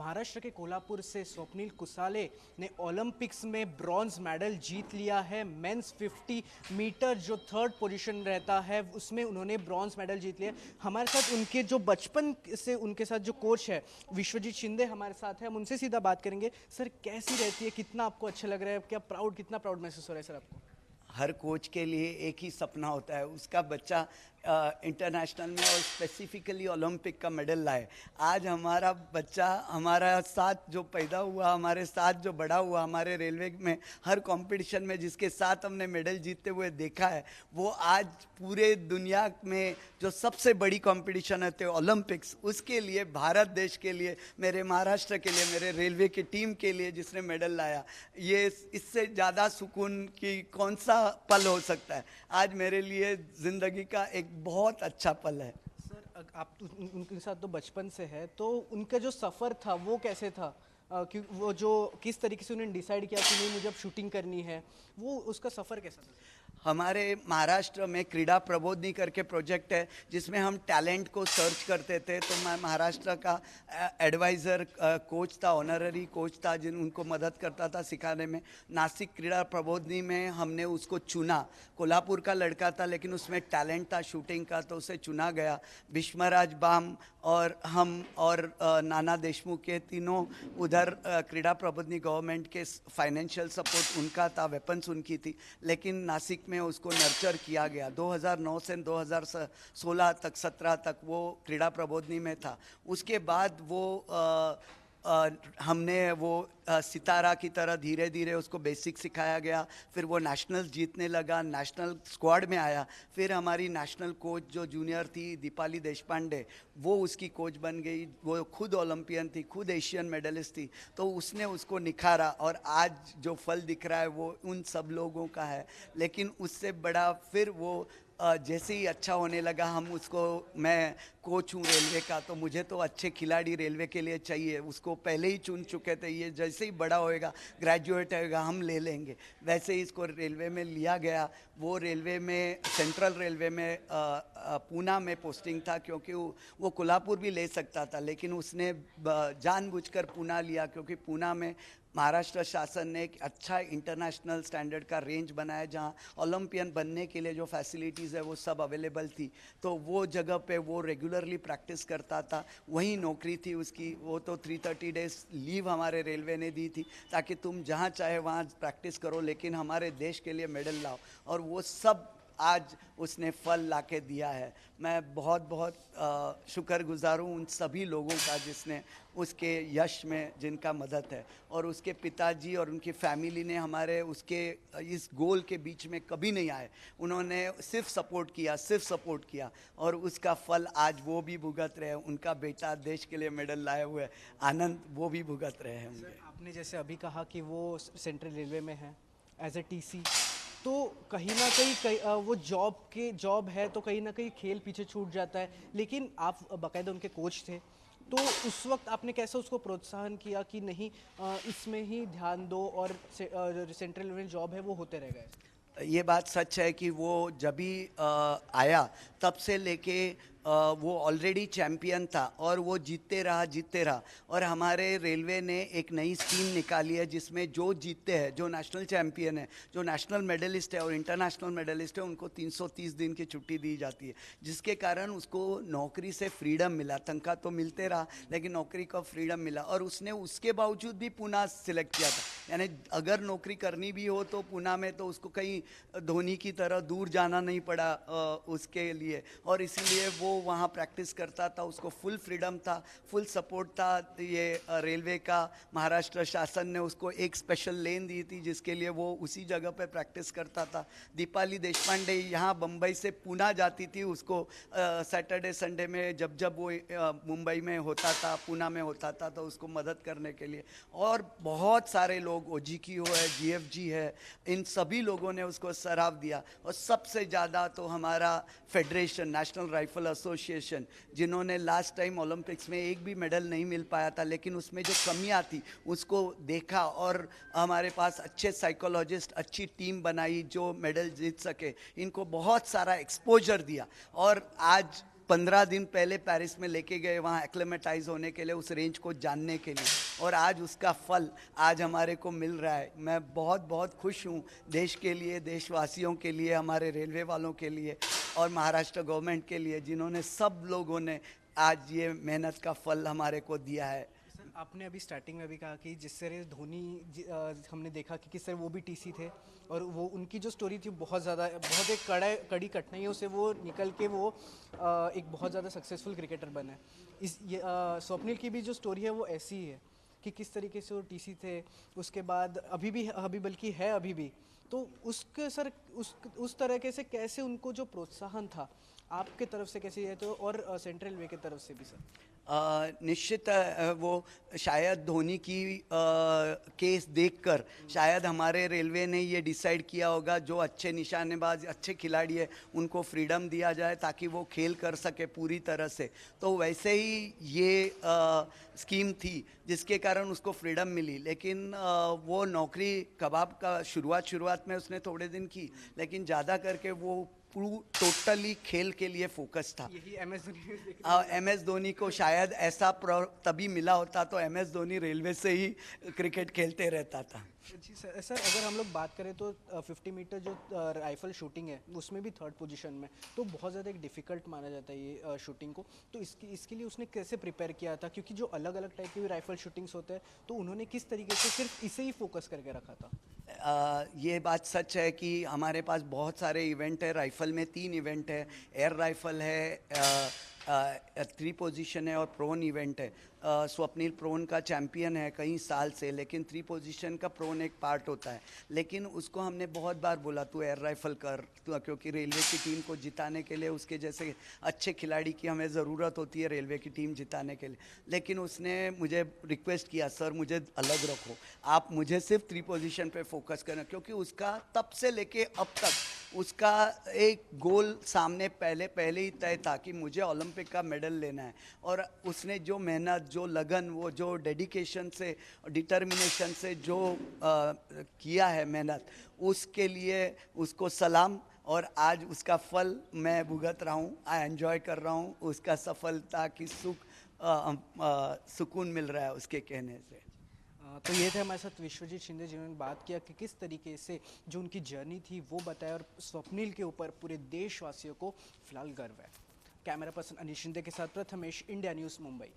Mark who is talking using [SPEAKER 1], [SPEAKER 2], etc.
[SPEAKER 1] महाराष्ट्र के कोल्हापुर से स्वप्निल कुसाले ने ओलंपिक्स में ब्रॉन्ज मेडल जीत लिया है। मेंस 50 मीटर जो थर्ड पोजीशन रहता है उसमें उन्होंने ब्रॉन्ज मेडल जीत लिया। हमारे साथ उनके जो बचपन से उनके साथ जो कोच है विश्वजीत शिंदे हमारे साथ है, हम उनसे सीधा बात करेंगे। सर कैसी रहती है, कितना आपको अच्छा लग रहा है, क्या कितना प्राउड महसूस हो रहा है सर आपको?
[SPEAKER 2] हर कोच के लिए एक ही सपना होता है, उसका बच्चा इंटरनेशनल में और स्पेसिफिकली ओलंपिक का मेडल लाए। आज हमारा बच्चा हमारा साथ जो पैदा हुआ, हमारे साथ जो बड़ा हुआ, हमारे रेलवे में हर कंपटीशन में जिसके साथ हमने मेडल जीतते हुए देखा है, वो आज पूरे दुनिया में जो सबसे बड़ी कंपटीशन है ओलंपिक्स, उसके लिए भारत देश के लिए, मेरे महाराष्ट्र के लिए, मेरे रेलवे की टीम के लिए जिसने मेडल लाया, ये इससे ज़्यादा सुकून की कौन सा पल हो सकता है। आज मेरे लिए ज़िंदगी का एक बहुत अच्छा पल है।
[SPEAKER 1] सर आप उनके साथ तो बचपन से है, तो उनका जो सफ़र था वो कैसे था? कि वो जो किस तरीके से उन्होंने डिसाइड किया कि नहीं मुझे अब शूटिंग करनी है, वो उसका सफ़र कैसा था?
[SPEAKER 2] हमारे महाराष्ट्र में क्रीड़ा प्रबोधिनी करके प्रोजेक्ट है जिसमें हम टैलेंट को सर्च करते थे। तो मैं महाराष्ट्र का एडवाइज़र कोच था, ऑनररी कोच था, जिन उनको मदद करता था सिखाने में। नासिक क्रीड़ा प्रबोधिनी में हमने उसको चुना। कोल्हापुर का लड़का था लेकिन उसमें टैलेंट था शूटिंग का, तो उसे चुना गया। भीष्मराज बाम और हम और नाना देशमुख के तीनों उधर क्रीड़ा प्रबोधिनी गवर्नमेंट के फाइनेंशियल सपोर्ट उनका था, वेपन्स उनकी थी, लेकिन नासिक में उसको नर्चर किया गया। 2009 से 2016 तक 17 तक वो क्रीड़ा प्रबोधिनी में था। उसके बाद वो हमने वो सितारा की तरह धीरे धीरे उसको बेसिक सिखाया गया। फिर वो नेशनल जीतने लगा, नेशनल स्क्वाड में आया। फिर हमारी नेशनल कोच जो जूनियर थी दीपाली देशपांडे, वो उसकी कोच बन गई। वो खुद ओलंपियन थी, खुद एशियन मेडलिस्ट थी, तो उसने उसको निखारा और आज जो फल दिख रहा है वो उन सब लोगों का है। लेकिन उससे बड़ा फिर वो जैसे ही अच्छा होने लगा, हम उसको, मैं कोच हूँ रेलवे का, तो मुझे तो अच्छे खिलाड़ी रेलवे के लिए चाहिए, उसको पहले ही चुन चुके थे। ये जैसे ही बड़ा होएगा, ग्रेजुएट होएगा, हम ले लेंगे। वैसे ही इसको रेलवे में लिया गया। वो रेलवे में, सेंट्रल रेलवे में पूना में पोस्टिंग था, क्योंकि वो कोल्हापुर भी ले सकता था, लेकिन उसने जानबूझकर पूना लिया, क्योंकि पूना में महाराष्ट्र शासन ने एक अच्छा इंटरनेशनल स्टैंडर्ड का रेंज बनाया, जहां ओलंपियन बनने के लिए जो फैसिलिटीज़ है वो सब अवेलेबल थी। तो वो जगह पे वो रेगुलरली प्रैक्टिस करता था, वहीं नौकरी थी उसकी। वो तो 330 डेज लीव हमारे रेलवे ने दी थी, ताकि तुम जहां चाहे वहां प्रैक्टिस करो, लेकिन हमारे देश के लिए मेडल लाओ। और वो सब आज उसने फल लाके दिया है। मैं बहुत बहुत शुक्रगुजार हूँ उन सभी लोगों का जिसने उसके यश में, जिनका मदद है। और उसके पिताजी और उनकी फैमिली ने हमारे उसके इस गोल के बीच में कभी नहीं आए। उन्होंने सिर्फ सपोर्ट किया, सिर्फ सपोर्ट किया, और उसका फल आज वो भी भुगत रहे हैं। उनका बेटा देश के लिए मेडल लाए हुए आनंद वो भी भुगत रहे हैं होंगे।
[SPEAKER 1] आपने जैसे अभी कहा कि वो सेंट्रल रेलवे में है एज ए टीसी, तो कहीं ना कहीं वो जॉब है, तो कहीं ना कहीं खेल पीछे छूट जाता है। लेकिन आप बाकायदा उनके कोच थे, तो उस वक्त आपने कैसे उसको प्रोत्साहन किया कि नहीं इसमें ही ध्यान दो और सेंट्रल लेवल जॉब है वो होते रहेगा?
[SPEAKER 2] ये बात सच है कि वो जब भी आया तब से लेके वो ऑलरेडी चैम्पियन था, और वो जीतते रहा। और हमारे रेलवे ने एक नई स्कीम निकाली है जिसमें जो जीतते हैं, जो नेशनल चैम्पियन है, जो नेशनल मेडलिस्ट है और इंटरनेशनल मेडलिस्ट है, उनको 330 दिन की छुट्टी दी जाती है, जिसके कारण उसको नौकरी से फ्रीडम मिला। तनख्वाह तो मिलते रहा, लेकिन नौकरी का फ्रीडम मिला। और उसने उसके बावजूद भी पूना सिलेक्ट किया था। यानी अगर नौकरी करनी भी हो तो पूना में, तो उसको कहीं धोनी की तरह दूर जाना नहीं पड़ा उसके लिए। और इसीलिए वो वहाँ प्रैक्टिस करता था, उसको फुल फ्रीडम था, फुल सपोर्ट था। ये रेलवे का महाराष्ट्र शासन ने उसको एक स्पेशल लेन दी थी, जिसके लिए वो उसी जगह पे प्रैक्टिस करता था। दीपाली देशपांडे यहाँ बम्बई से पूना जाती थी, उसको सैटरडे संडे में जब जब वो मुंबई में होता था, पूना में होता था, तो उसको मदद करने के लिए। और बहुत सारे लोग, OGQ है, GFG है, इन सभी लोगों ने उसको सराव दिया। और सबसे ज़्यादा तो हमारा फेडरेशन, नेशनल राइफल एसोसिएशन, जिन्होंने लास्ट टाइम ओलंपिक्स में एक भी मेडल नहीं मिल पाया था, लेकिन उसमें जो कमियां थी उसको देखा, और हमारे पास अच्छे साइकोलॉजिस्ट, अच्छी टीम बनाई जो मेडल जीत सके। इनको बहुत सारा एक्सपोजर दिया, और आज 15 दिन पहले पेरिस में लेके गए वहाँ एक्लेमेटाइज होने के लिए, उस रेंज को जानने के लिए, और आज उसका फल आज हमारे को मिल रहा है। मैं बहुत बहुत खुश हूँ देश के लिए, देशवासियों के लिए, हमारे रेलवे वालों के लिए और महाराष्ट्र गवर्नमेंट के लिए, जिन्होंने सब लोगों ने आज ये मेहनत का फल हमारे को दिया है।
[SPEAKER 1] सर आपने अभी स्टार्टिंग में भी कहा कि जिस तरह धोनी हमने देखा कि किस तरह वो भी टीसी थे और वो उनकी जो स्टोरी थी बहुत ज़्यादा, बहुत एक कड़ी कठिनाइयों से वो निकल के वो एक बहुत ज़्यादा सक्सेसफुल क्रिकेटर बने। स्वप्निल की भी जो स्टोरी है वो ऐसी ही है कि किस तरीके से वो टीसी थे, उसके बाद अभी बल्कि है अभी भी, तो उसके सर उस तरीके से कैसे उनको जो प्रोत्साहन था आपके तरफ से कैसे है, तो और सेंट्रल वे की तरफ से भी सर?
[SPEAKER 2] निश्चित वो शायद धोनी की केस देखकर शायद हमारे रेलवे ने ये डिसाइड किया होगा जो अच्छे निशानेबाज, अच्छे खिलाड़ी है, उनको फ्रीडम दिया जाए ताकि वो खेल कर सके पूरी तरह से। तो वैसे ही ये स्कीम थी जिसके कारण उसको फ्रीडम मिली। लेकिन वो नौकरी कबाब का शुरुआत में उसने थोड़े दिन की, लेकिन ज़्यादा करके वो टोटली खेल के लिए फोकस था।
[SPEAKER 1] यही
[SPEAKER 2] एम एस धोनी को शायद ऐसा तभी मिला होता तो एम एस धोनी रेलवे से ही क्रिकेट खेलते रहता था।
[SPEAKER 1] जी सर अगर हम लोग बात करें तो 50 मीटर जो राइफल शूटिंग है उसमें भी थर्ड पोजीशन में, तो बहुत ज़्यादा एक डिफ़िकल्ट माना जाता है ये शूटिंग को, तो इसके लिए उसने कैसे प्रिपेयर किया था? क्योंकि जो अलग अलग टाइप के भी राइफल शूटिंग्स होते हैं, तो उन्होंने किस तरीके से सिर्फ इसे ही फोकस करके रखा था?
[SPEAKER 2] ये बात सच है कि हमारे पास बहुत सारे इवेंट है। राइफल में 3 इवेंट है, एयर राइफल है, 3 पोजीशन है और प्रोन इवेंट है। स्वप्निल प्रोन का चैम्पियन है कई साल से, लेकिन 3 पोजीशन का प्रोन एक पार्ट होता है। लेकिन उसको हमने बहुत बार बोला तू एयर राइफल कर, क्योंकि रेलवे की टीम को जिताने के लिए उसके जैसे अच्छे खिलाड़ी की हमें ज़रूरत होती है रेलवे की टीम जिताने के लिए। लेकिन उसने मुझे रिक्वेस्ट किया, सर मुझे अलग रखो, आप मुझे सिर्फ 3 पोजीशन पे फोकस करना, क्योंकि उसका तब से लेके अब तक उसका एक गोल सामने पहले ही तय था कि मुझे ओलंपिक का मेडल लेना है। और उसने जो मेहनत, जो लगन, वो जो डेडिकेशन से, डिटर्मिनेशन से जो किया है मेहनत, उसके लिए उसको सलाम। और आज उसका फल मैं भुगत रहा हूँ, आई एंजॉय कर रहा हूँ उसका सफलता की सुकून मिल रहा है उसके कहने से।
[SPEAKER 1] तो ये थे हमारे साथ विश्वजीत शिंदे जिन्होंने बात किया कि किस तरीके से जो उनकी जर्नी थी वो बताया, और स्वप्निल के ऊपर पूरे देशवासियों को फिलहाल गर्व है। कैमरा पर्सन अनिश शिंदे के साथ प्रथमेश, इंडिया न्यूज़, मुंबई।